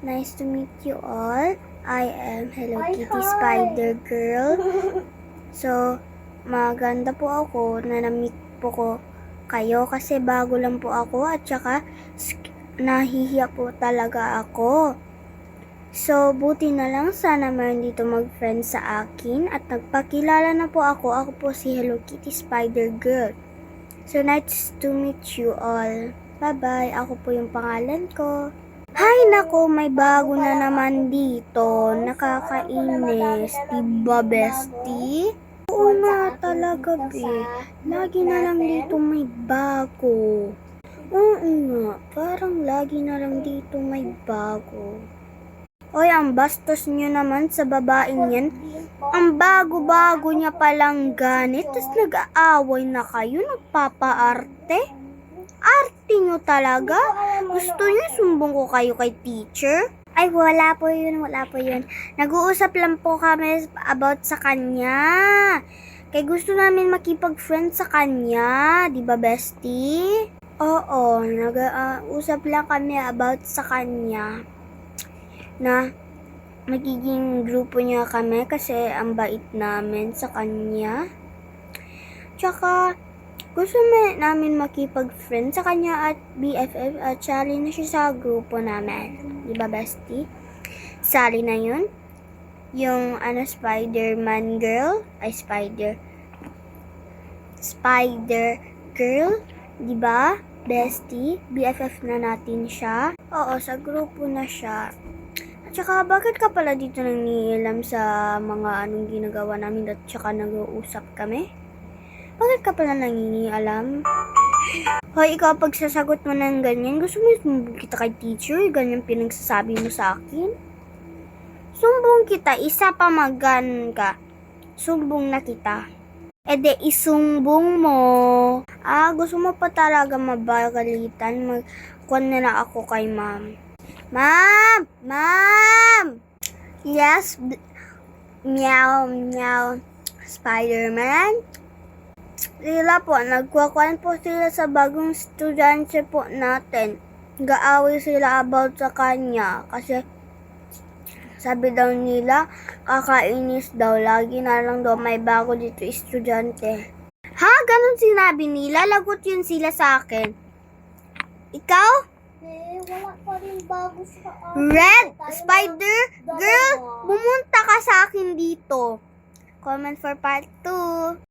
Nice to meet you all. I am Hello Kitty Spider Girl. So, maganda po ako na na-meet po ko kayo kasi bago lang po ako at saka nahihiya po talaga ako. So, buti na lang sana meron dito mag-friend sa akin at nagpakilala na po ako. Ako po si Hello Kitty Spider Girl. So, nice to meet you all. Bye-bye. Ako po yung pangalan ko. Hay nako, may bago na naman dito. Nakakainis. Diba, bestie? Oo nga talaga, be. Lagi na lang dito may bago. Oo nga, parang lagi na lang dito may bago. Oy, ang bastos nyo naman sa babaeng yan. Ang bago-bago niya palang ganit, tas nag-aaway na kayo, nagpapaarte. Arte nyo talaga? Gusto nyo sumbong ko kayo kay teacher? Ay, wala po yun. Nag-uusap lang po kami about sa kanya. Kaya gusto namin makipag-friend sa kanya. Di ba, bestie? Oo, nag-uusap lang kami about sa kanya. Na magiging grupo niya kami kasi ang bait namin sa kanya. Tsaka, gusto namin makipag-friend sa kanya at BFF at sali na siya sa grupo namin. Diba, bestie? Sali na yun. Yung Spider-Man girl. Ay, Spider girl. Diba, bestie? BFF na natin siya. Oo, sa grupo na siya. At saka, bakit ka pala dito nangialam sa mga anong ginagawa namin at saka nag-uusap kami? Bakit ka pala nangingialam? Hoy, ikaw pagsasagot mo ng ganyan, gusto mo sumbong kita kay teacher? Ganyan pinagsasabi mo sa akin? Sumbong kita, isa pa magan ka. Sumbong na kita. E de, isumbong mo. Gusto mo pa talaga mabagalitan. Magkuhan na lang ako kay ma'am. Ma'am! Yes? Meow. Spider-Man? Sila po, nagkukuhan po sila sa bagong estudyante po natin. Gaaway sila about sa kanya. Kasi sabi daw nila, kakainis daw. Lagi na lang daw may bago dito estudyante. Ha? Ganon sinabi nila? Lagot yun sila sa akin. Ikaw? Wala pa rin bago sa Red Spider Girl, bumunta ka sa akin dito. Comment for part 2.